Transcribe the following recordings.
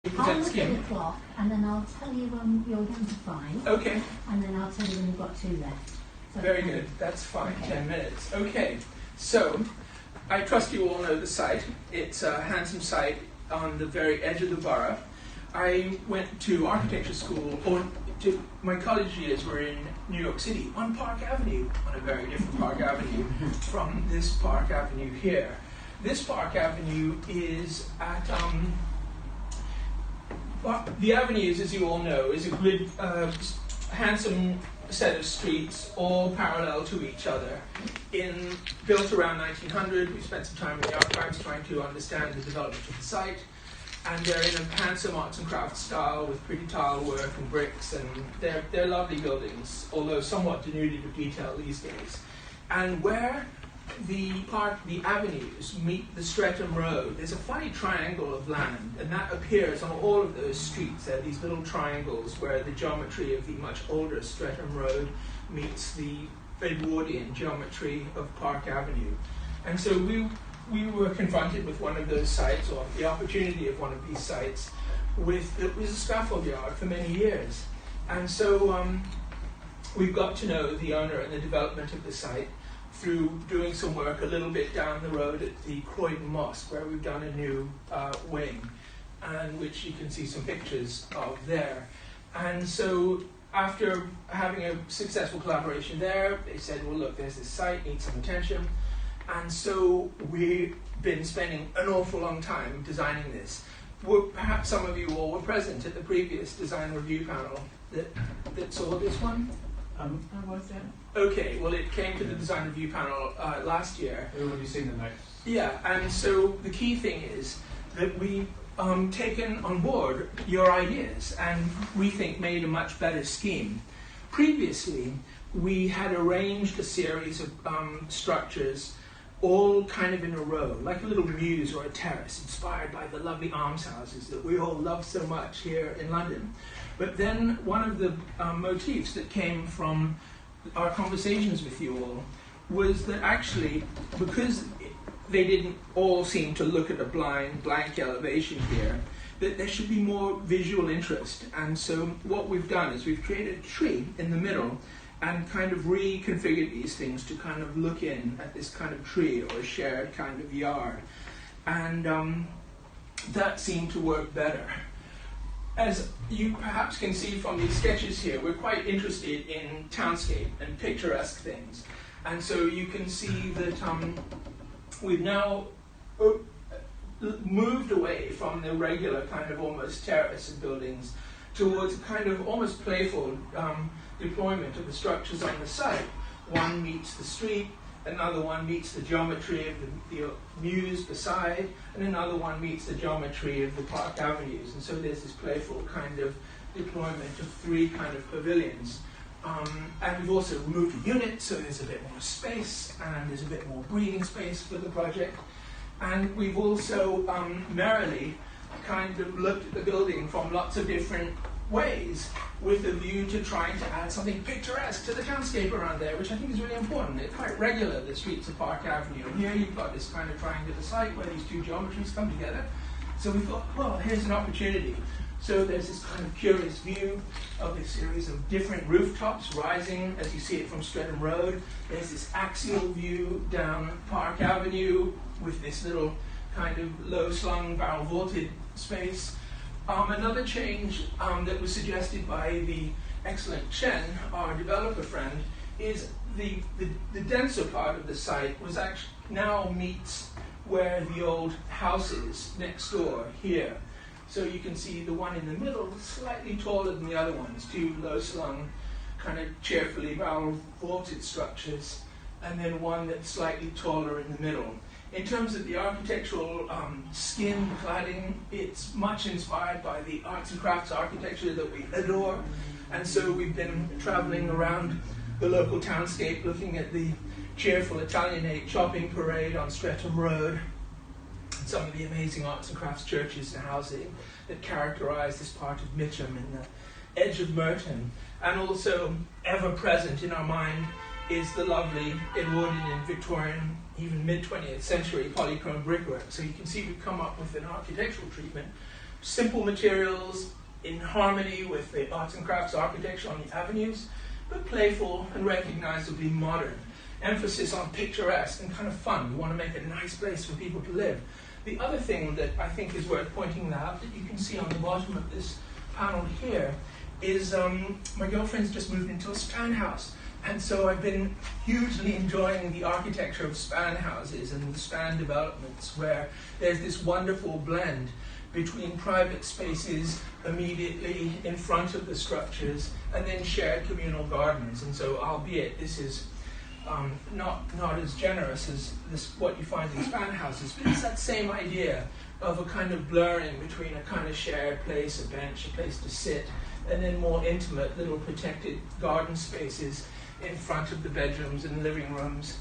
I'll look at the clock and then I'll tell you when you're down to 5. Okay. And then I'll tell you when you've got 2 left. So Very good. That's fine. Okay. 10 minutes. Okay. So, I trust you all know the site. It's a handsome site on the very edge of the borough. I went to architecture school, my college years were in New York City on Park Avenue, on a very different Park Avenue from this Park Avenue here. This Park Avenue is at, the avenues, as you all know, is a good, handsome set of streets, all parallel to each other. Built around 1900, we spent some time in the archives trying to understand the development of the site. And they're in a handsome arts and crafts style with pretty tile work and bricks, and they're lovely buildings, although somewhat denuded of detail these days. And where the avenues meet the Streatham Road, there's a funny triangle of land, and that appears on all of those streets. There are these little triangles where the geometry of the much older Streatham Road meets the Edwardian geometry of Park Avenue. And so we were confronted with one of those sites, or the opportunity of one of these sites, it was a scaffold yard for many years. And so we've got to know the owner and the development of the site through doing some work a little bit down the road at the Croydon Mosque, where we've done a new wing, and which you can see some pictures of there. And so after having a successful collaboration there, they said, well, look, there's this site, needs some attention. And so we've been spending an awful long time designing this. Perhaps some of you all were present at the previous design review panel that saw this one. I was there. Okay, well, it came to the design review panel last year. We've already seen the notes. Yeah, and so the key thing is that we've taken on board your ideas and we think made a much better scheme. Previously, we had arranged a series of structures all kind of in a row, like a little mews or a terrace, inspired by the lovely almshouses that we all love so much here in London. But then one of the motifs that came from our conversations with you all was that actually, because they didn't all seem to look at a blank elevation here, that there should be more visual interest. And so what we've done is we've created a tree in the middle and kind of reconfigured these things to kind of look in at this kind of tree or a shared kind of yard. And that seemed to work better. As you perhaps can see from these sketches here, we're quite interested in townscape and picturesque things. And so you can see that we've now moved away from the regular kind of almost terrace of buildings towards kind of almost playful deployment of the structures on the site. One meets the street, another one meets the geometry of the mews beside, and another one meets the geometry of the park avenues. And so there's this playful kind of deployment of 3 kind of pavilions. And we've also removed a unit, so there's a bit more space, and there's a bit more breathing space for the project. And we've also merrily kind of looked at the building from lots of different ways, with a view to trying to add something picturesque to the townscape around there, which I think is really important. It's quite regular, the streets of Park Avenue. And here you've got this kind of triangular site where these 2 geometries come together. So we thought, well, here's an opportunity. So there's this kind of curious view of a series of different rooftops rising as you see it from Streatham Road. There's this axial view down Park Avenue with this little kind of low-slung, barrel-vaulted space. Another change that was suggested by the excellent Chen, our developer friend, is the denser part of the site was actually now meets where the old house is next door here. So you can see the one in the middle slightly taller than the other ones, 2 low-slung, kind of cheerfully barrel-vaulted structures, and then one that's slightly taller in the middle. In terms of the architectural skin, cladding, it's much inspired by the arts and crafts architecture that we adore. And so we've been traveling around the local townscape looking at the cheerful Italianate shopping parade on Streatham Road, some of the amazing arts and crafts churches and housing that characterize this part of Mitcham and the edge of Merton. And also ever present in our mind is the lovely Edwardian and Victorian, even mid-20th century polychrome brickwork. So you can see we've come up with an architectural treatment simple materials in harmony with the arts and crafts architecture on the avenues, but playful and recognizably modern. Emphasis on picturesque and kind of fun. We want to make a nice place for people to live. The other thing that I think is worth pointing out, that you can see on the bottom of this panel here, is my girlfriend's just moved into a span house. And so I've been hugely enjoying the architecture of span houses and the span developments, where there's this wonderful blend between private spaces immediately in front of the structures and then shared communal gardens. And so, albeit this is not as generous as what you find in span houses, but it's that same idea of a kind of blurring between a kind of shared place, a bench, a place to sit, and then more intimate little protected garden spaces in front of the bedrooms and living rooms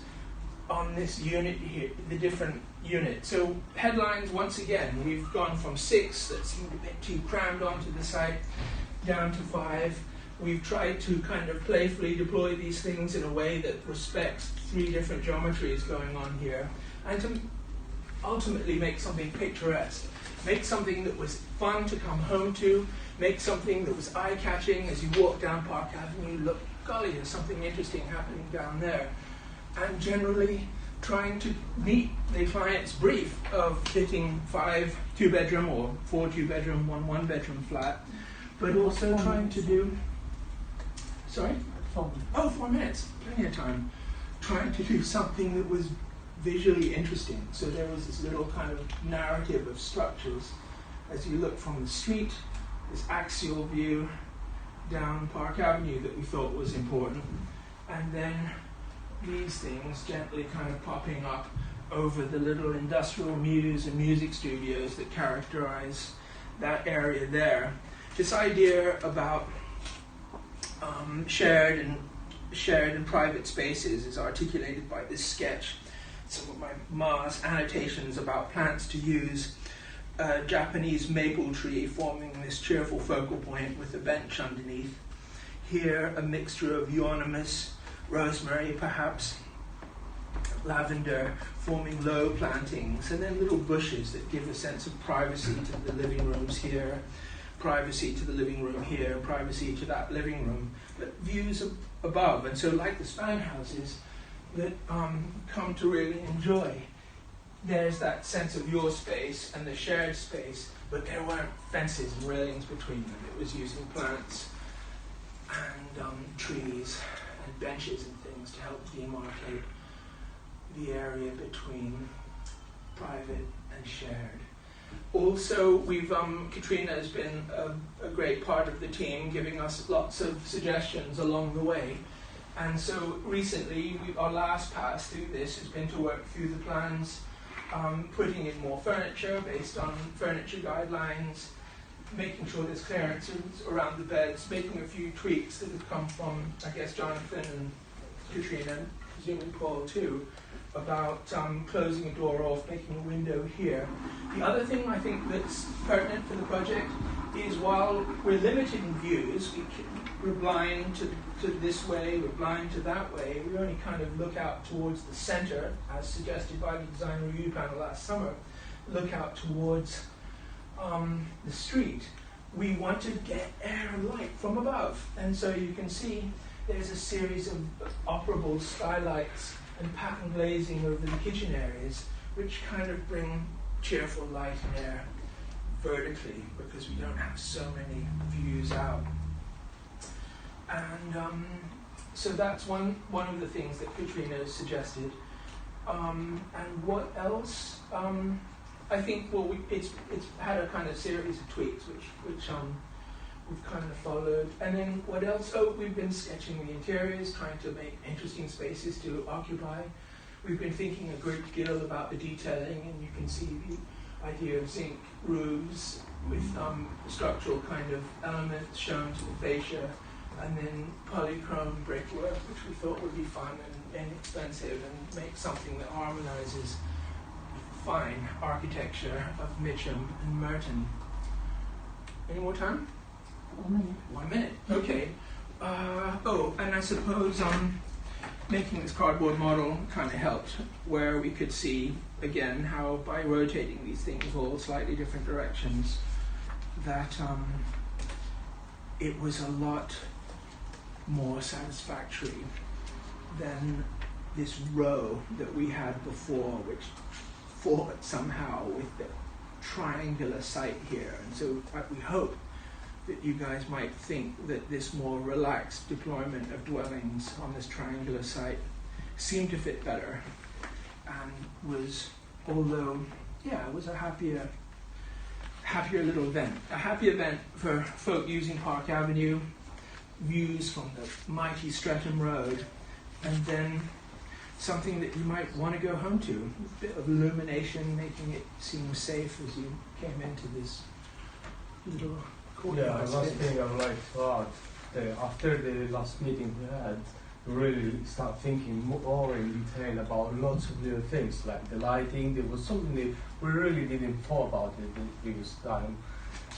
on this unit here, the different units. So headlines, once again, we've gone from 6 that seemed a bit too crammed onto the site down to 5. We've tried to kind of playfully deploy these things in a way that respects 3 different geometries going on here, and to ultimately make something picturesque, make something that was fun to come home to, make something that was eye-catching as you walk down Park Avenue. Look, golly, there's something interesting happening down there. And generally trying to meet the client's brief of fitting 5 2-bedroom or 4 2-bedroom, 1 1-bedroom flat, but also trying to do... Sorry? 4. Oh, 4 minutes, plenty of time. Trying to do something that was visually interesting. So there was this little kind of narrative of structures as you look from the street, this axial view down Park Avenue that we thought was important, and then these things gently kind of popping up over the little industrial mews and music studios that characterize that area there. This idea about shared and private spaces is articulated by this sketch. Some of my ma's annotations about plants to use. A Japanese maple tree forming this cheerful focal point with a bench underneath. Here, a mixture of euonymus, rosemary perhaps, lavender, forming low plantings, and then little bushes that give a sense of privacy to the living rooms here, privacy to the living room here, privacy to that living room, but views above. And so, like the span houses that come to really enjoy, there's that sense of your space and the shared space, but there weren't fences and railings between them. It was using plants and trees and benches and things to help demarcate the area between private and shared. Also, we've Katrina has been a great part of the team, giving us lots of suggestions along the way. And so recently, our last pass through this has been to work through the plans, putting in more furniture based on furniture guidelines, making sure there's clearances around the beds, making a few tweaks that have come from, I guess, Jonathan and Katrina, and presumably Paul too, about closing a door off, making a window here. The other thing I think that's pertinent for the project is, while we're limited in views, we're blind to this way, we're blind to that way, we only kind of look out towards the center, as suggested by the design review panel last summer, look out towards the street. We want to get air and light from above, and so you can see there's a series of operable skylights and pattern glazing over the kitchen areas, which kind of bring cheerful light and air vertically, because we don't have so many views out. And so that's one of the things that Katrina has suggested. And what else? I think, well, it's had a kind of series of tweaks, which we've kind of followed. And then what else? Oh, we've been sketching the interiors, trying to make interesting spaces to occupy. We've been thinking a great deal about the detailing, and you can see the idea of zinc roofs with structural kind of elements shown to the fascia, and then polychrome brickwork, which we thought would be fun and inexpensive and make something that harmonizes fine architecture of Mitcham and Merton. Any more time? 1 minute. 1 minute, okay. And I suppose making this cardboard model kind of helped, where we could see, again, how by rotating these things all slightly different directions, that it was a lot more satisfactory than this row that we had before, which fought somehow with the triangular site here. And so we hope that you guys might think that this more relaxed deployment of dwellings on this triangular site seemed to fit better, and was, although, yeah, it was a happier little event. A happy event for folk using Park Avenue, views from the mighty Streatham Road, and then something that you might want to go home to. A bit of illumination, making it seem safe as you came into this little courtyard. Yeah, last thing I would like to add, after the last meeting we had, we really start thinking more in detail about lots of little things, like the lighting. There was something that we really didn't thought about it the previous time.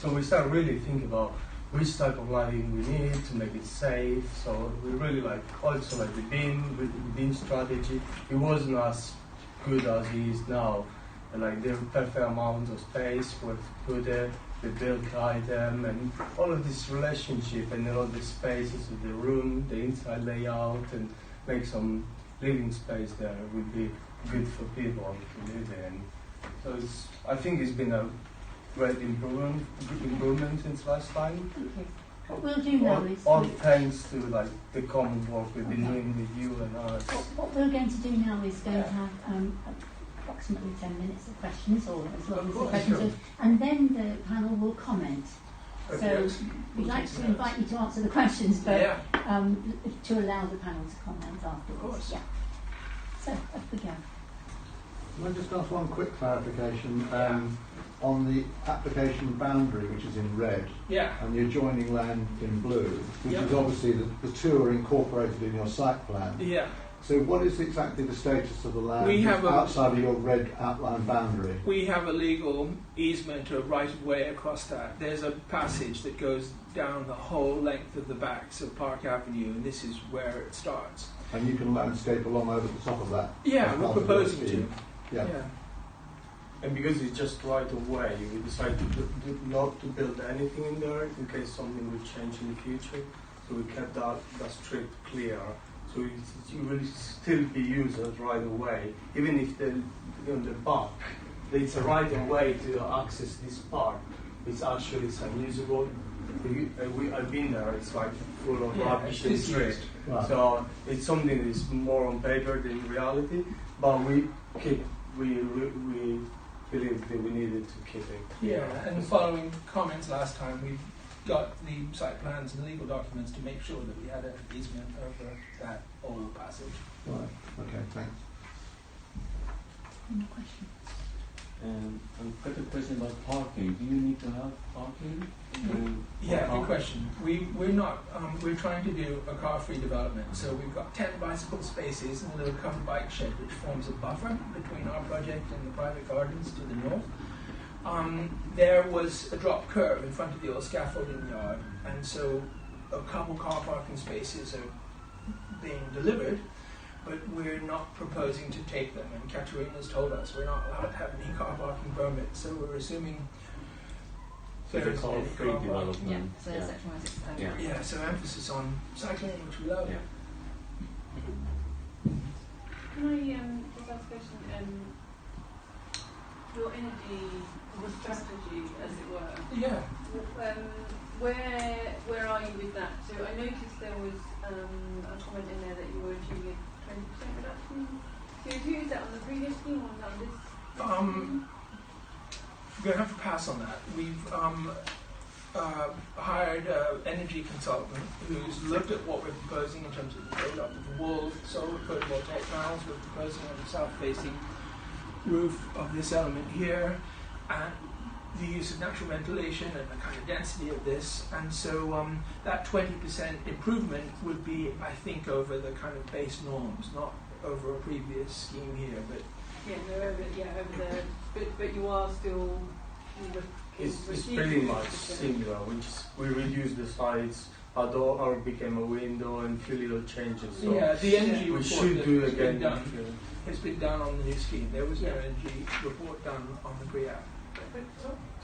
So we start really thinking about which type of lighting we need to make it safe. So we really also like the bin strategy. It wasn't as good as it is now. Like the perfect amount of space where to put it, the built item, and all of this relationship and all the spaces of the room, the inside layout, and make some living space there would be good for people to live in. So I think it's been a great improvement since last time. Okay. What we'll do now is... All thanks to the common work we've been doing with you and us. What we're going to do now is going to have approximately 10 minutes of questions, or as long as the questions sure. and then the panel will comment. Okay. So we'd like to invite you to answer the questions, but Yeah. to allow the panel to comment afterwards. Of course. Yeah. So off we go. Can I just ask one quick clarification on the application boundary, which is in red, Yeah. and the adjoining land in blue, which Yeah. is obviously the two are incorporated in your site plan. Yeah. So what is exactly the status of the land We have outside of your red outline boundary? We have a legal easement or right of way across that. There's a passage that goes down the whole length of the backs of Park Avenue, and this is where it starts. And you can landscape along over the top of that? Yeah, as we're part of your proposing to. scheme? Yeah. And because it's just right away, we decided not to build anything in there in case something will change in the future. So we kept that strip clear. So it will still be used as right away, even if on the back it's a right away to access this part. It's actually unusable. I've been there. It's full of rubbish and trees. Right. So it's something that is more on paper than reality. But we believe that we needed to keep it. Yeah, and following comments last time, we got the site plans and legal documents to make sure that we had an easement over that whole passage. Right. Okay, thanks. Any questions? I've got a question about parking. Do you need to have parking? Yeah, good question. We're trying to do a car-free development, so we've got 10 bicycle spaces and a little covered bike shed which forms a buffer between our project and the private gardens to the north. There was a drop curve in front of the old scaffolding yard, and so a couple car parking spaces are being delivered, but we're not proposing to take them, and Katerina's told us we're not allowed to have any car parking permits, so we're assuming So there it's a isn't any car-free car parking. development. So section 165. Yeah. Yeah, so emphasis on cycling, which we love. Yeah. Can I just ask a question? Your energy strategy, as it were. Yeah. Where are you with that? So I noticed there was a comment in there that you were achieving a 20% reduction in CO2. Is that on the previous scheme or on this? We're going to have to pass on that. We've hired an energy consultant who's looked at what we're proposing in terms of the build-up of the wall, solar photovoltaic panels. We're proposing on the south-facing roof of this element here, and the use of natural ventilation and the kind of density of this. And so that 20% improvement would be, I think, over the kind of base norms, not over a previous scheme here, but over there. But you are still. It's pretty much similar. We reduced the size. Our door became a window and few little changes. So yeah, the energy we report should that do has been again. done has been done on the new scheme. There was no energy report done on the pre-app. But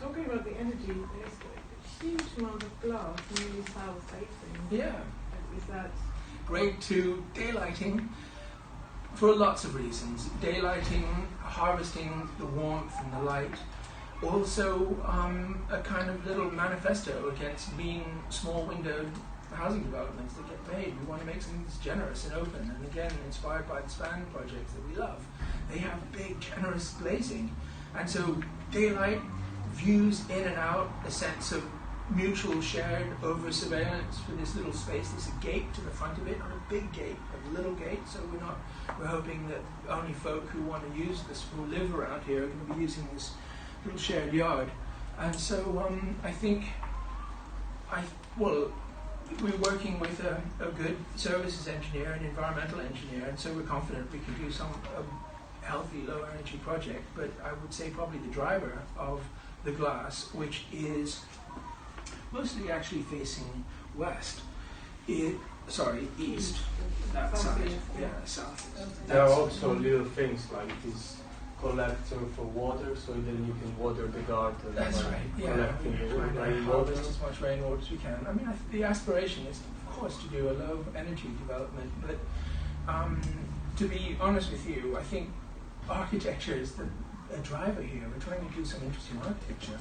talking about the energy, amount of glass nearly south facing. Yeah. Is that Great to daylighting for lots of reasons. Daylighting, harvesting the warmth and the light. Also, a kind of little manifesto against being small windowed housing developments that get paid. We want to make something that's generous and open, and again, inspired by the span projects that we love. They have big, generous glazing. And so daylight, views in and out, a sense of mutual shared over surveillance for this little space. There's a gate to the front of it, not a big gate, but a little gate. So we're hoping that only folk who want to use this, who live around here, are going to be using this little shared yard. And so I think, we're working with a good services engineer and environmental engineer, and so we're confident we can do some healthy, low energy project. But I would say probably the driver of the glass, which is mostly actually facing west, east, that side, south. There are also little things like this collector for water, so then you can water the garden. That's right, yeah. Collecting the Trying to rainwater. harvest as much rainwater as we can. I mean, the aspiration is, of course, to do a low energy development, but to be honest with you, I think architecture is a driver here. We're trying to do some interesting architecture.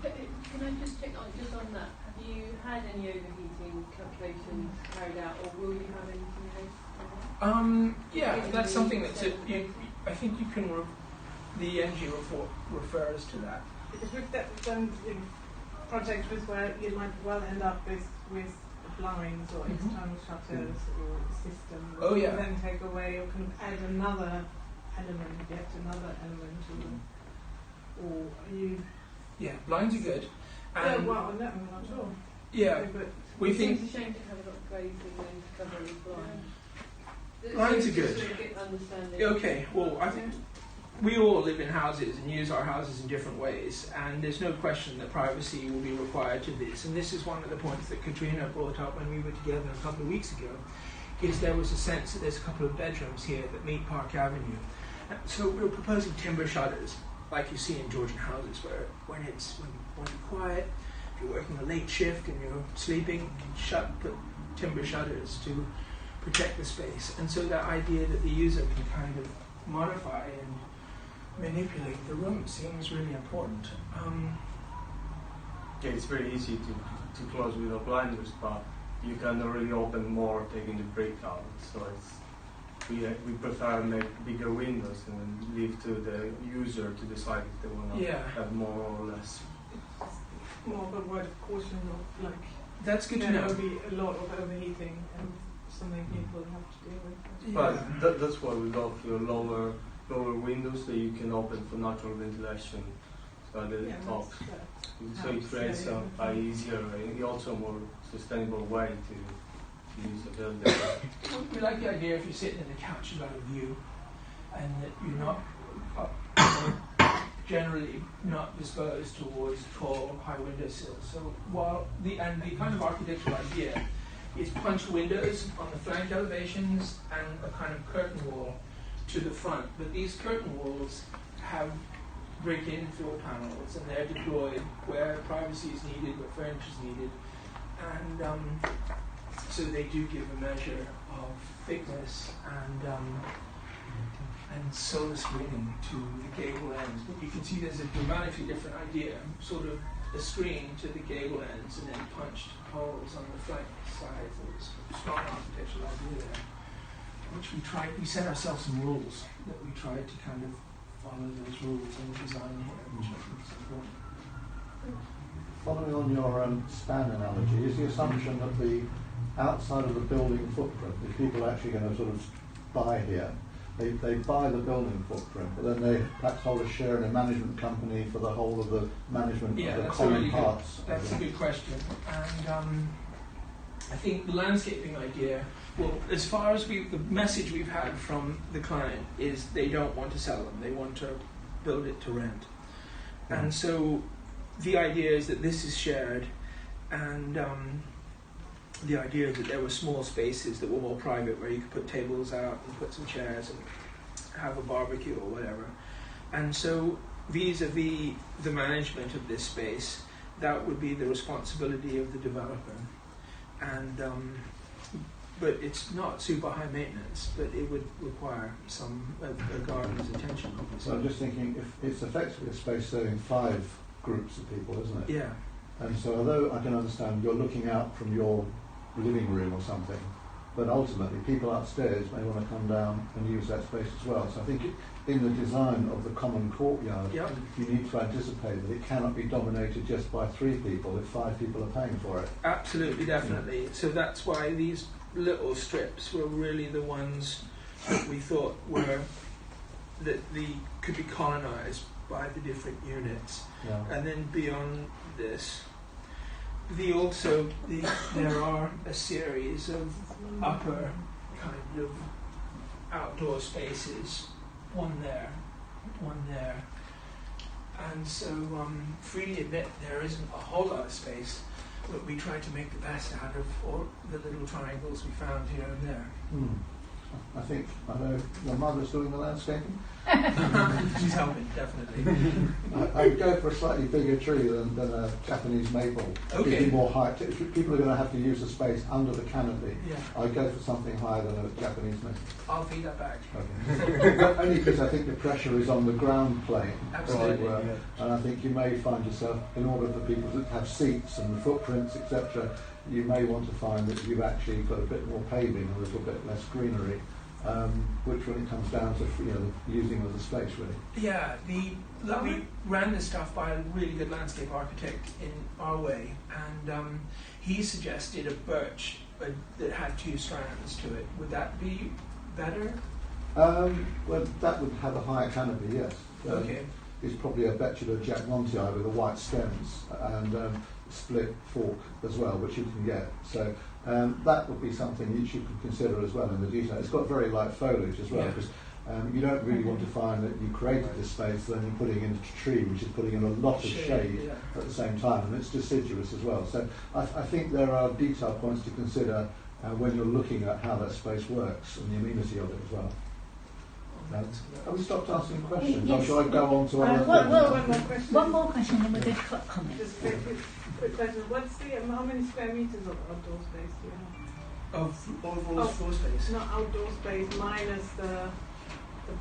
Can I just check on that? Have you had any overheating calculations carried out, or will you have anything else? Yeah, that's something that's I think you can. The energy report refers to that. because we've done projects with where you might well end up with blinds or external shutters or systems. Oh, yeah. And then take away or kind of add another element, yet another element to them. Or are you? Yeah, blinds are good. Yeah, well, no, I'm not sure. Yeah, But we It think seems a shame to have a lot of glazing and cover with blinds. Blinds are Just good. sort of get understanding. Okay, well, I think we all live in houses and use our houses in different ways, and there's no question that privacy will be required to this. And this is one of the points that Katrina brought up when we were together a couple of weeks ago, is there was a sense that there's a couple of bedrooms here that meet Park Avenue. And so we're proposing timber shutters, like you see in Georgian houses, where when you're quiet, if you're working a late shift and you're sleeping, you can put timber shutters to protect the space. And so that idea that the user can kind of modify and manipulate the room seems really important. Yeah, it's very easy to close with the blinders, but you can really open more taking the brick out. So we prefer make bigger windows and leave to the user to decide if they want to have more or less. more of a word of caution of like That's good to there know. will be a lot of overheating and something people have to deal with. But that's why we go for lower windows that you can open for natural ventilation. So at the top. So it creates a easier and also more sustainable way to use the building. We like the idea if you're sitting in the couch, you've got a view, and that you're not generally not disposed towards tall, high windowsills. So while the kind of architectural idea is punch windows on the flank elevations and a kind of curtain wall to the front, but these curtain walls have break-in floor panels, and they're deployed where privacy is needed, where furniture is needed, and so they do give a measure of thickness and solar screening to the gable ends. But you can see there's a dramatically different idea, sort of a screen to the gable ends and then punched holes on the flank sides. There's a strong architectural idea there, which we set ourselves some rules that we tried to kind of follow those rules in the design here, which I think is important. Following on your span analogy, is the assumption that the outside of the building footprint, if people are actually going to sort of buy here, they buy the building footprint, but then they perhaps hold a share in a management company for the whole of the management of the common parts? That's a good question. And I think the landscaping idea, well, as far as the message we've had from the client is they don't want to sell them, they want to build it to rent. And so the idea is that this is shared, and the idea is that there were small spaces that were more private where you could put tables out and put some chairs and have a barbecue or whatever. And so vis-a-vis the management of this space, that would be the responsibility of the developer. And but it's not super high maintenance, but it would require some a gardener's attention, obviously. So I'm just thinking, if it's effectively a space serving 5 groups of people, isn't it? Yeah. And so although I can understand you're looking out from your living room or something, but ultimately people upstairs may want to come down and use that space as well. So I think in the design of the common courtyard, Yep. you need to anticipate that it cannot be dominated just by 3 people if 5 people are paying for it. Absolutely, definitely. So that's why these little strips were really the ones that we thought were could be colonised by the different units. Yeah. And then beyond this, there are a series of upper kind of outdoor spaces, one there, and so freely admit there isn't a whole lot of space, but we tried to make the best out of all the little triangles we found here and there. I know your mother's doing the landscaping. She's helping, definitely. I would go for a slightly bigger tree than a Japanese maple. Okay. Give you more height. If people are going to have to use the space under the canopy, Yeah, I'd go for something higher than a Japanese maple. I'll feed that back. Okay. Only because I think the pressure is on the ground plane. Absolutely. So, and I think you may find yourself, in order for people to have seats and footprints, etc., you may want to find that you've actually got a bit more paving, a little bit less greenery, which when it comes down to the using of the space really. Yeah, we ran this stuff by a really good landscape architect in our way, and he suggested a birch that had 2 strands to it. Would that be better? Well, that would have a higher canopy, yes. Okay. It's probably a Betula Jackmontii with the white stems and split fork as well, which you can get. So that would be something you should consider as well in the detail. It's got very light foliage as well, Yeah. because you don't really want to find that you created this space, then you're putting in a tree, which is putting in a lot of shade Yeah. at the same time, and it's deciduous as well. So I think there are detail points to consider when you're looking at how that space works and the amenity of it as well. Have we stopped asking questions? Yes. Or shall I go on to other One more question. One more question, then we'll go to comments. Just a quick question. How many square meters of outdoor space do you have? Of overall floor space. Not outdoor space minus the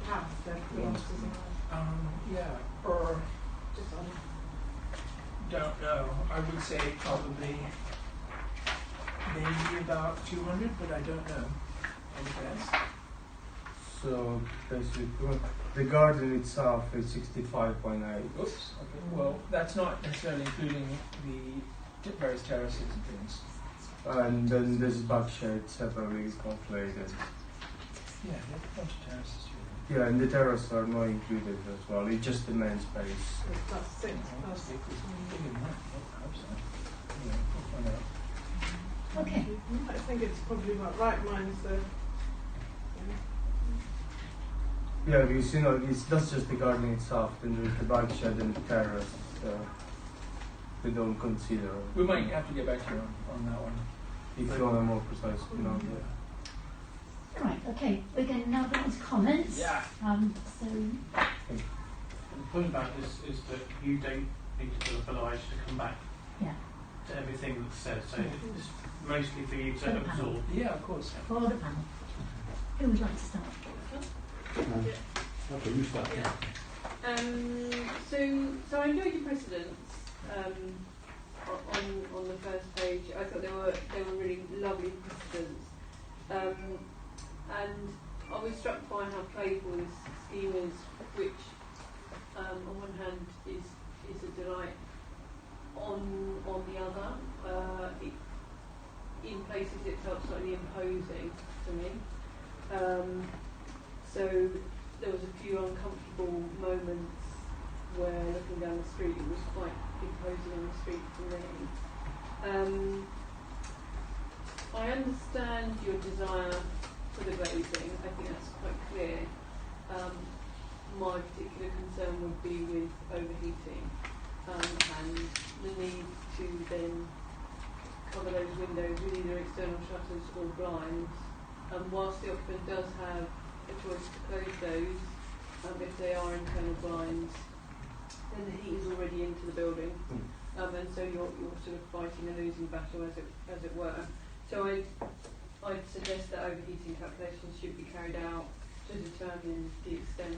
path that belongs to someone else. Yeah, or Just on. don't know. I would say probably maybe about 200, but I don't know. Any guess? So basically, the garden itself is 65.8. Oops. Okay. Well, that's not necessarily including the various terraces and things. And then there's back shed separately calculated. Yeah, there's a bunch of terraces here. Yeah, and the terrace are not included as well. It's just the main space. It's plus 6 plus. Bigger than that. I hope so. Yeah, we'll find out. Okay. I think it's probably about right minus the. Yeah, because that's just the garden itself, and with the back shed and the terrace, we don't consider. We might have to get back to you on that one. If you want a more precise number. Right, okay, we're going to now go on to comments. Yeah. So, The point about this is that you don't need to feel obliged to come back yeah, to everything that's said. So Yeah. it's mostly for you For the to panel. absorb. Yeah, of course. for the panel. Who would like to start? Okay, you start. Yeah. So I enjoyed your precedents on the first page. I thought they were really lovely precedents, and I was struck by how playful this scheme is, which on one hand is a delight, on the other, in places it felt slightly imposing to me. So there was a few uncomfortable moments where looking down the street it was quite imposing on the street for me. I understand your desire for the glazing. I think that's quite clear. My particular concern would be with overheating and the need to then cover those windows with either external shutters or blinds. Whilst the occupant does have a choice to close those, if they are internal blinds, then the heat is already into the building. and so you're sort of fighting a losing battle, as it were. So I'd suggest that overheating calculations should be carried out to determine the extent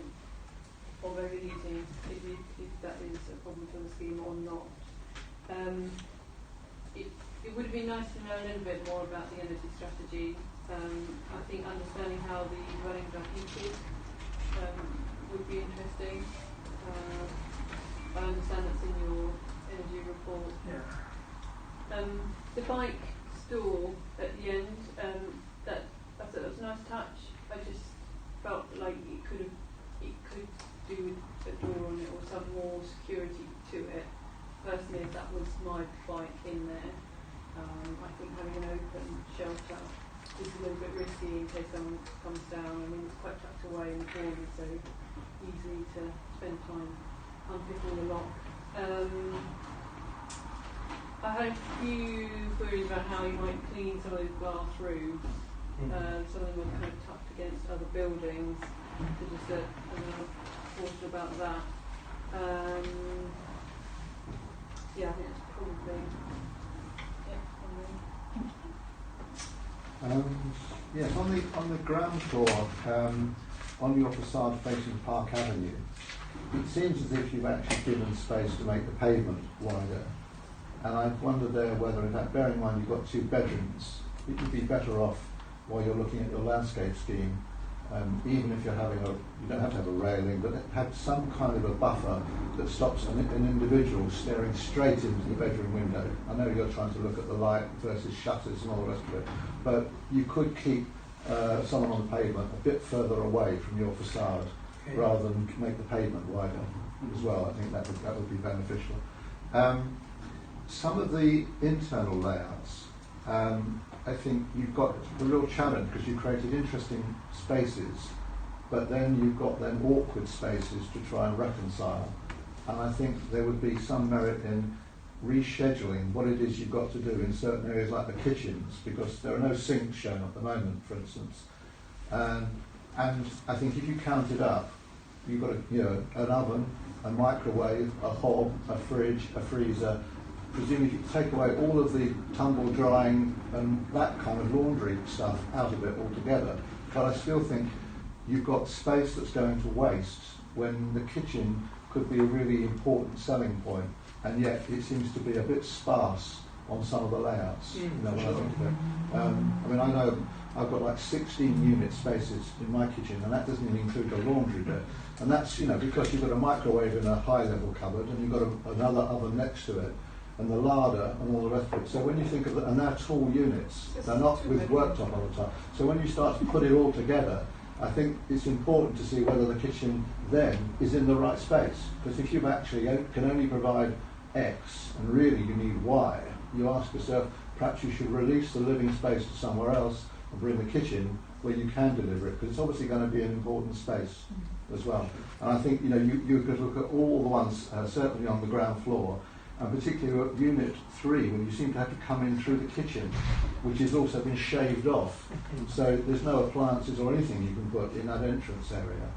of overheating, if that is a problem for the scheme or not. It would be nice to know a little bit more about the energy strategy. I think understanding how the dwellings are heated would be interesting. I understand that's in your energy report. Yeah. The bike store at the end, that I thought it was a nice touch. I just felt like it could do with a door on it or some more security to it. Personally, if that was my bike in there, I think having an open shelter is a little bit risky in case someone comes down. I mean, it's quite tucked away in the corner, so easy to spend time unpicking the lock. I had a few queries about how you might clean some of those glass roofs. Some of them are kind of tucked against other buildings. So just a thought about that. Yeah, I think that's probably it. Yes, on the ground floor, on your facade facing Park Avenue, it seems as if you've actually given space to make the pavement wider. And I wondered there whether, in fact, bearing in mind you've got 2 bedrooms, it would be better off while you're looking at your landscape scheme, even if you're having you don't have to have a railing, but have some kind of a buffer that stops an individual staring straight into the bedroom window. I know you're trying to look at the light versus shutters and all the rest of it, but you could keep someone on the pavement a bit further away from your facade, rather than make the pavement wider as well. I think that would be beneficial. Some of the internal layouts, I think you've got a real challenge because you've created interesting spaces, but then you've got them awkward spaces to try and reconcile. And I think there would be some merit in rescheduling what it is you've got to do in certain areas like the kitchens, because there are no sinks shown at the moment, for instance. And I think if you count it up, you've got an oven, a microwave, a hob, a fridge, a freezer. Presumably, if you take away all of the tumble drying and that kind of laundry stuff out of it altogether, but I still think you've got space that's going to waste when the kitchen could be a really important selling point, and yet it seems to be a bit sparse on some of the layouts. When I think of it. I mean, I know I've got like 16 unit spaces in my kitchen, and that doesn't even include the laundry bit. And that's because you've got a microwave in a high level cupboard, and you've got another oven next to it, and the larder and all the rest of it. So when you think of and they're tall units, they're not with worktop all the time. So when you start to put it all together, I think it's important to see whether the kitchen then is in the right space. Because if you actually can only provide X and really you need Y, you ask yourself, perhaps you should release the living space to somewhere else and bring the kitchen where you can deliver it, because it's obviously going to be an important space as well. And I think you could look at all the ones, certainly on the ground floor, and particularly at Unit 3, when you seem to have to come in through the kitchen, which has also been shaved off. So there's no appliances or anything you can put in that entrance area.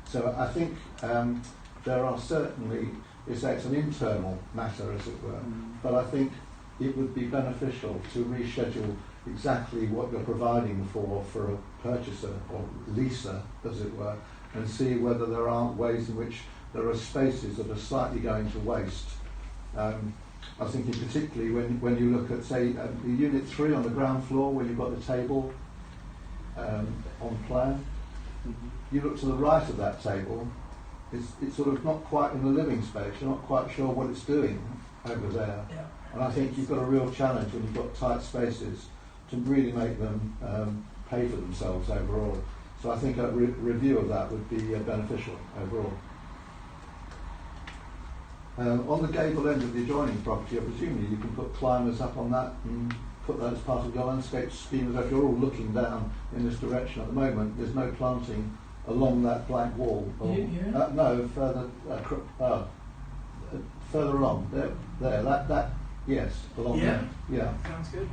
So I think there are certainly, it's an internal matter, as it were, but I think it would be beneficial to reschedule exactly what you're providing for a purchaser or leaser, as it were, and see whether there aren't ways in which there are spaces that are slightly going to waste. I was thinking particularly when you look at, say, the Unit 3 on the ground floor, where you've got the table on plan. You look to the right of that table, it's sort of not quite in the living space. You're not quite sure what it's doing over there. Yeah. And I think you've got a real challenge when you've got tight spaces to really make them pay for themselves overall. So I think a review of that would be beneficial overall. On the gable end of the adjoining property, presumably you can put climbers up on that and put that as part of your landscape scheme. As if you're all looking down in this direction at the moment, there's no planting along that blank wall. Or, no, further along. There. That. Yes, along there. Yeah. Sounds good.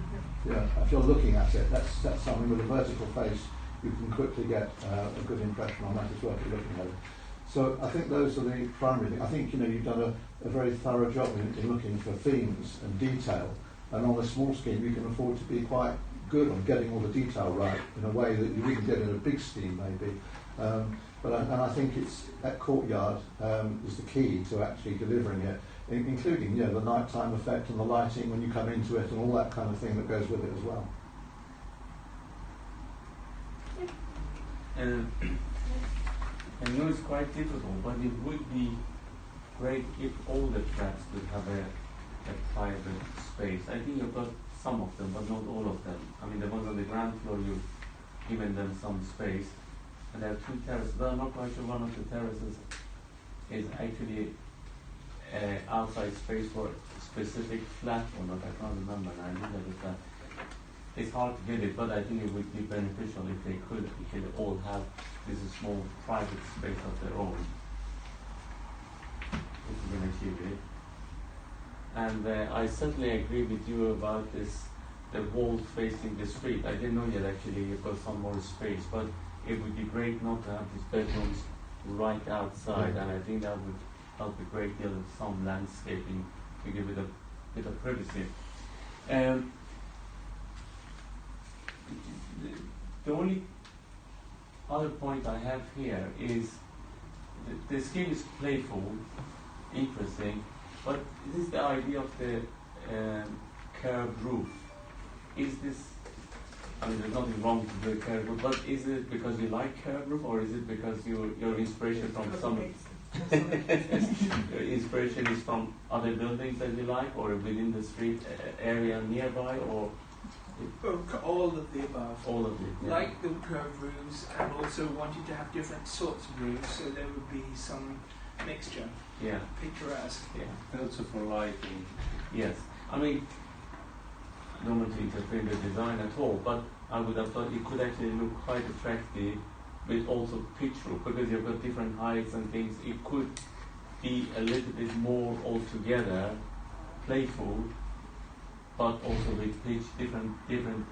Yeah. If you're looking at it, that's something with a vertical face. You can quickly get a good impression on that as well if you're looking at it. So I think those are the primary things. I think you've done a very thorough job in looking for themes and detail, and on a small scheme you can afford to be quite good on getting all the detail right in a way that you wouldn't get in a big scheme maybe. And I think it's that courtyard is the key to actually delivering it, including the nighttime effect and the lighting when you come into it and all that kind of thing that goes with it as well. I know it's quite difficult, but it would be great if all the flats would have a private space. I think you've got some of them, but not all of them. I mean, the ones on the ground floor, you've given them some space. And there are 2 terraces, but I'm not quite sure one of the terraces is actually outside space for a specific flat or not. I can't remember now. I think that is that. It's hard to get it, but I think it would be beneficial if they could all have this small private space of their own, if we can achieve it. And I certainly agree with you about this, the walls facing the street. I didn't know yet actually you've got some more space, but it would be great not to have these bedrooms right outside, and I think that would help a great deal of some landscaping to give it a bit of privacy. The only other point I have here is the scheme is playful, interesting, but this is the idea of the curved roof. Is this, I mean, there's nothing wrong with the curved roof, but is it because you like curved roof, or is it because your inspiration from your inspiration is from other buildings that you like, or within the street area nearby, or? All of the above. All of it. Yeah. Like the curved roofs, and also wanted to have different sorts of roofs, so there would be some mixture. Yeah. Picturesque. Yeah. And also for lighting. Yes. I mean, I don't want to interfere in the design at all, but I would have thought it could actually look quite attractive with also pitch roof, because you've got different heights and things. It could be a little bit more altogether playful, but also with pitch, different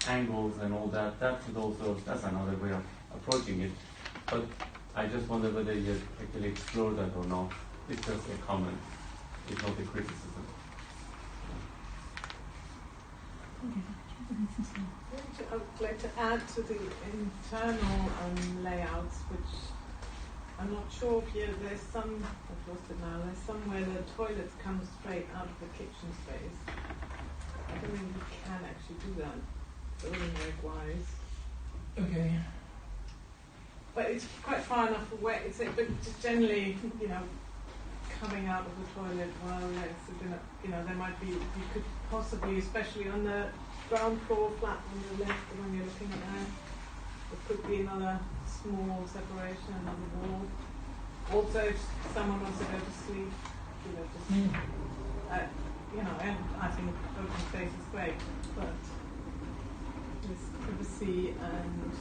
angles and all that. That could also, that's another way of approaching it. But I just wonder whether you actually explore that or not. It's just a comment, it's not a criticism. I would like to add to the internal layouts, which I'm not sure if there's some, I've lost it now, there's somewhere the toilets come straight out of the kitchen space. I don't think we can actually do that, building reg-wise. Okay. But it's quite far enough away, but just generally, coming out of the toilet while there might be, you could possibly, especially on the ground floor flat on the left, the one you're looking at now, there could be another small separation, another wall. Also, if someone wants to go to sleep, and I think open space is great, but this privacy and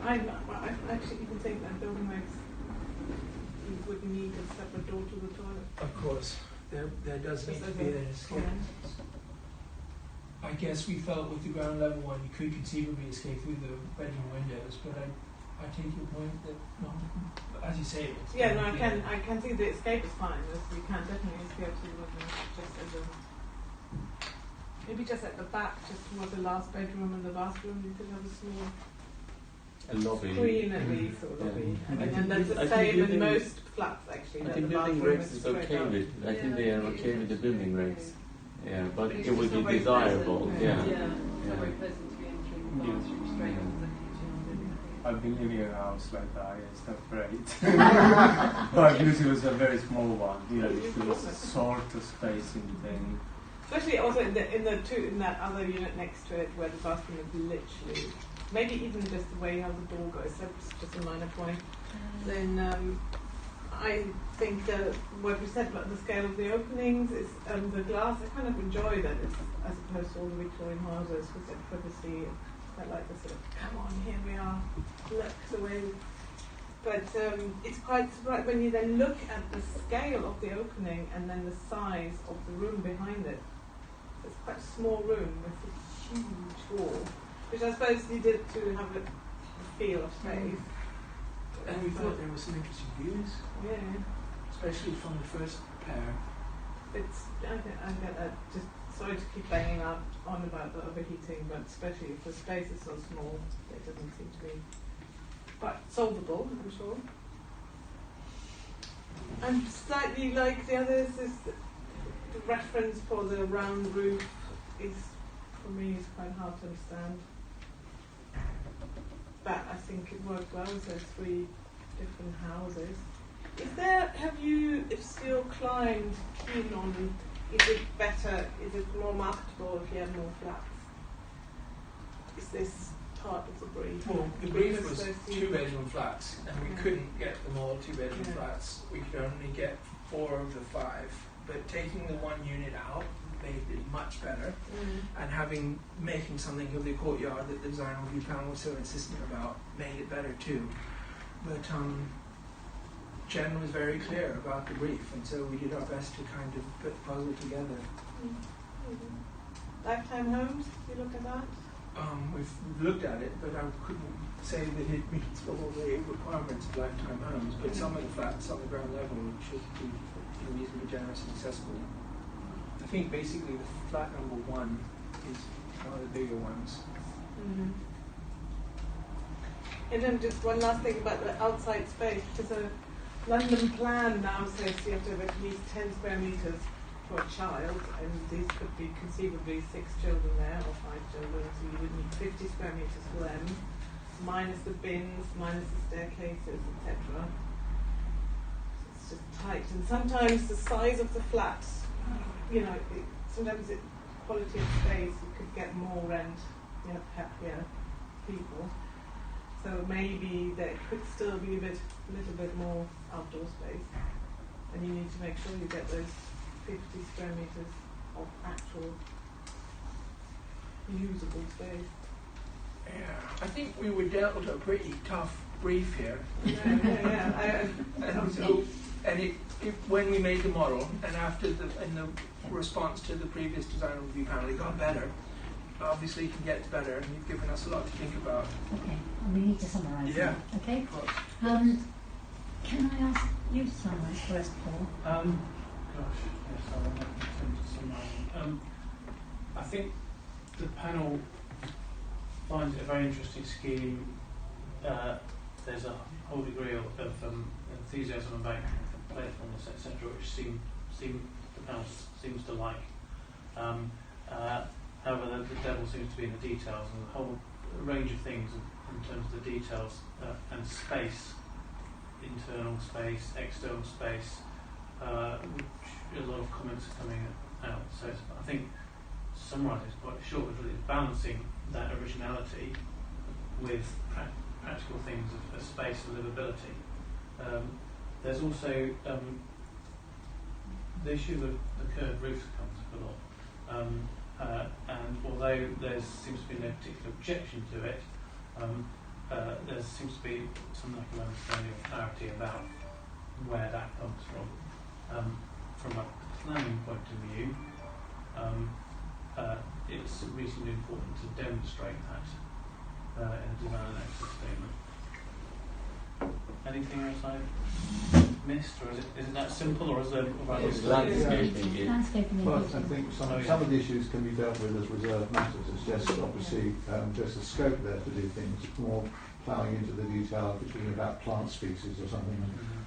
I actually even think that building regs, you would need a separate door to the toilet. Of course, there does need to be an escape. I guess we felt with the ground level one, you could conceivably escape through the bedroom windows, but I take your point that, as you say, it's I can see the escape is fine. You can definitely escape to the bedroom, maybe just at the back, just towards the last bedroom and the bathroom. You could have a small lobby. screen at least, or lobby. And that's the same in most flats actually. I think building regs is okay with. I think they are okay with the building regs. Yeah, but it would be desirable. Yeah. It's not very pleasant to be entering the bathroom straight onto the kitchen. I've been living in a house like that, it's not great. But usually it was a very small one, it was a sort of space in the thing. Especially also in that other unit next to it where the bathroom is literally, maybe even just the way how the door goes, that's just a minor point. Then I think that what we said about the scale of the openings is the glass. I kind of enjoy that, as opposed to all the Victorian houses with their privacy. I like the sort of, come on, here we are, look the way. But it's quite surprising when you then look at the scale of the opening and then the size of the room behind it. It's quite a small room with a huge wall, which I suppose you did to have a feel of space. And we thought there were some interesting views, Yeah. especially from the first pair. I get that. Just sorry to keep banging on about the overheating, but especially if the space is so small, it doesn't seem to be quite solvable, I'm sure. And slightly like the others is the reference for the round roof is, for me, is quite hard to understand. But I think it worked well with those 3 different houses. If your client keen on, is it more marketable if you have more flats? Is this part of the brief? Well, the brief Because was there's 2-bedroom flats, and we Yeah. couldn't get them all 2-bedroom Yeah. flats. We could only get 4 of the 5. But taking the 1 unit out made it much better, and making something of the courtyard that the design review panel was so insistent about made it better too. But Jen was very clear about the brief, and so we did our best to kind of put the puzzle together. Lifetime homes, you look at that? We've looked at it, but I couldn't say that it meets all the requirements of lifetime homes. But some of the flats on the ground level should be reasonably generous and accessible. I think basically the flat number 1 is one of the bigger ones. And then just one last thing about the outside space, because a London plan now says you have to have at least 10 square metres for a child, and these could be conceivably 6 children there or 5 children, so you would need 50 square metres for them, minus the bins, minus the staircases, etc. It's just tight, and sometimes the size of the flat, sometimes quality of space, you could get more rent, you have happier people. So maybe there could still be a little bit more outdoor space, and you need to make sure you get those 50 square metres of actual usable space. Yeah, I think we were dealt a pretty tough brief here. Yeah. When we made the model, and in the response to the previous design review panel, it got better. Obviously, it gets better, and you've given us a lot to think about. Okay, and we need to summarise Yeah. that, okay? Of course. Can I ask you to summarise first, Paul? Gosh, yes, I will have to attempt to summarise. I think the panel finds it a very interesting scheme. There's a whole degree of enthusiasm about playfulness, etc., which the panel seems to like. However, the devil seems to be in the details, and the whole range of things in terms of the details and space, internal space, external space, which a lot of comments are coming out. So I think to summarise it quite short, it's balancing that originality with practical things of space and livability. There's also the issue of the curved roof comes up a lot. And although there seems to be no particular objection to it, there seems to be some lack of understanding of clarity about where that comes from. From a planning point of view, it's reasonably important to demonstrate that in a design and access statement. Anything else I missed, or is it that simple, or is there Landscaping. Well, I think some of the issues can be dealt with as reserved matters. It's just obviously just a scope there to do things. It's more ploughing into the detail, if you're talking about plant species or something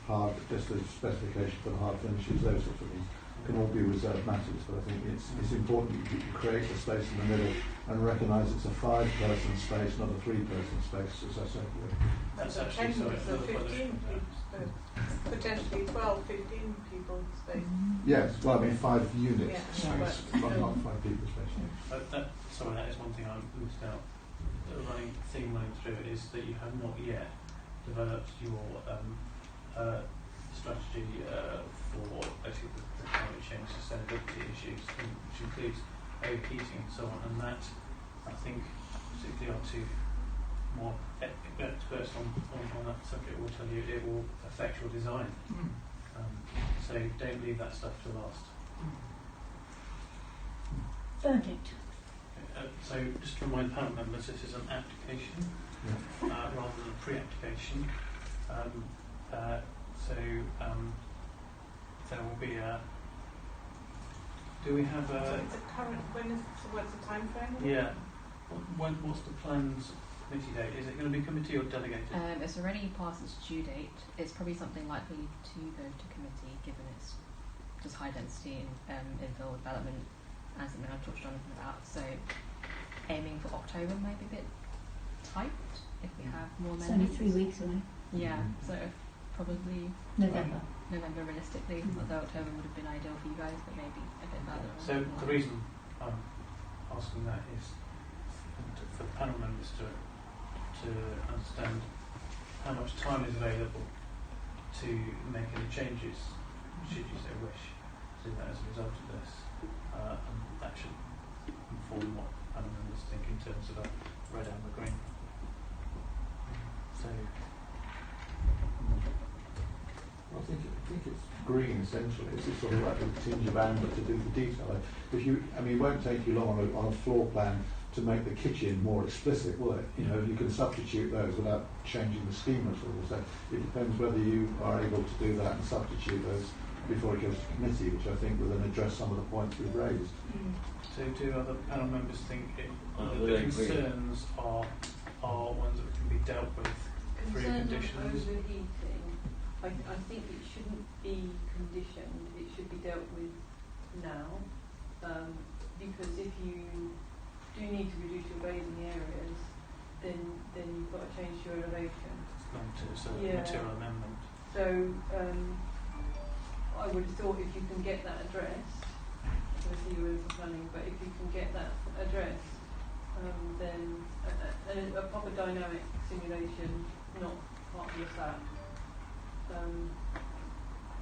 hard, just a specification for the hard finishes, those sorts of things can all be reserved matters. But I think it's important that you create a space in the middle and recognise it's a 5-person space, not a 3-person space, as I said. That's actually so 15 potentially 12, 15 people space. Yes, well, I mean 5 units Yeah. space, not 5 people space. That is one thing I missed out. The theme running through it is that you have not yet developed your strategy for basically the climate change sustainability issues, which includes overheating and so on. And that, I think, particularly our 2 more experts on that subject will tell you it will affect your design. So don't leave that stuff to last. Verdict. So just to remind panel members, this is an application rather than a pre-application. There will be a. Do we have So a? it's a current, what's the time frame? Yeah. What's the plans committee date? Is it going to be committee or delegated? It's already past its due date. It's probably something likely to go to committee, given it's just high density infill development, and something I've touched on about. So aiming for October may be a bit tight if we have more It's only amendments. 3 weeks away. Yeah, so probably November. November realistically, although October would have been ideal for you guys, but maybe a bit further. So the reason I'm asking that is for the panel members to understand how much time is available to make any changes, should you so wish, to that as a result of this. And that should inform what panel members think in terms of a red, amber, green. So, I think it's green essentially. It's sort of like a tinge of amber to do the detail. If you, I mean, it won't take you long on a floor plan to make the kitchen more explicit, will it? You know, you can substitute those without changing the scheme at all. So it depends whether you are able to do that and substitute those before it goes to committee, which I think will then address some of the points we've raised. So do other panel members think I the concerns are ones that can be dealt with through Concern on conditions? overheating, I think it shouldn't be conditioned, it should be dealt with now, because if you do need to reduce your bathing areas, then you've got to change your elevation. It's a Yeah. material amendment. So I would have thought if you can get that addressed, obviously you're in for planning, but if you can get that addressed, then a proper dynamic simulation, not part of the SAP, I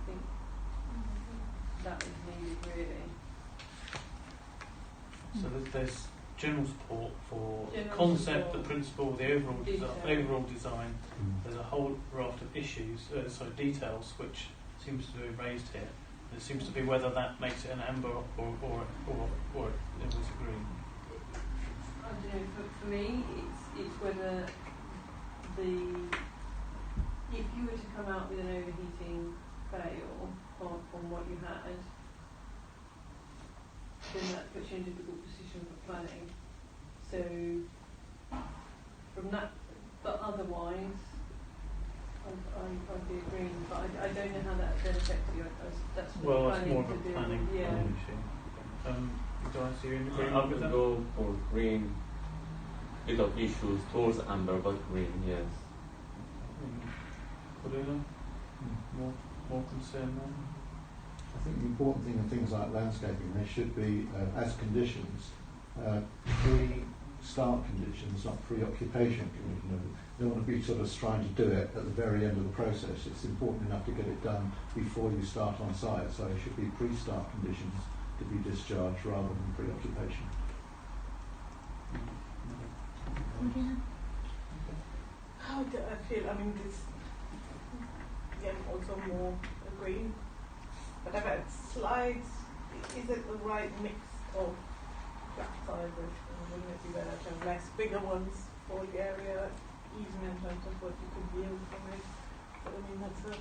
think that is needed really. So there's general support for the General concept, support. the principle, the overall Detail. overall design. There's a whole raft of issues, details, which seems to be raised here. It seems to be whether that makes it an amber or it was a green. I don't know, for me, it's whether if you were to come out with an overheating fail on what you had, then that puts you in a difficult position for planning. So, from that, but otherwise, I'd be agreeing, but I don't know how that then affects you. That's for Well, it's planning more of to a do. planning Yeah. issue. Do I see you in I agreement with would that? go for green. Bit of issues towards amber, but green, yes. Padula? More concern there? I think the important thing in things like landscaping, they should be, as conditions, pre-start conditions, not pre-occupation conditions. You don't want to be sort of trying to do it at the very end of the process. It's important enough to get it done before you start on site, so it should be pre-start conditions to be discharged rather than pre-occupation. How do I feel? I mean, this, again, also more green. But I've had slides. Is it the right mix of flat sizes? Wouldn't it be better to have less bigger ones for the area, even in terms of what you could yield from it? But I mean, that's a.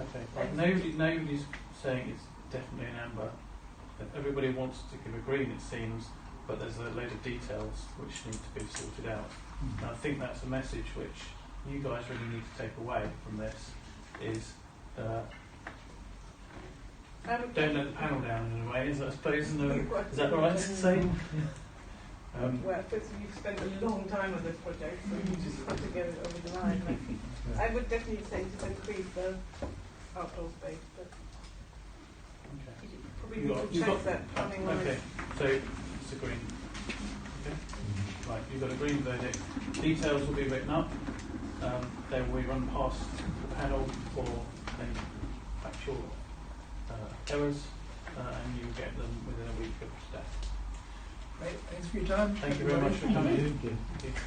Okay. Right. Nobody's saying it's definitely an amber. Everybody wants to give a green, it seems, but there's a load of details which need to be sorted out. And I think that's a message which you guys really need to take away from this is don't let the panel down in a way, is I suppose. Is that right to say? Well, because you've spent a long time on this project, so you just have to get it over the line. I would definitely say to increase the outdoor space, but Okay. probably need to check that planning wise. Okay, so it's a green. Okay. Right, you've got a green verdict. Details will be written up. They will be run past the panel for any factual errors, and you will get them within a week of today. Great, thanks for your time. Thank you very much for coming. Thank you. Thank you.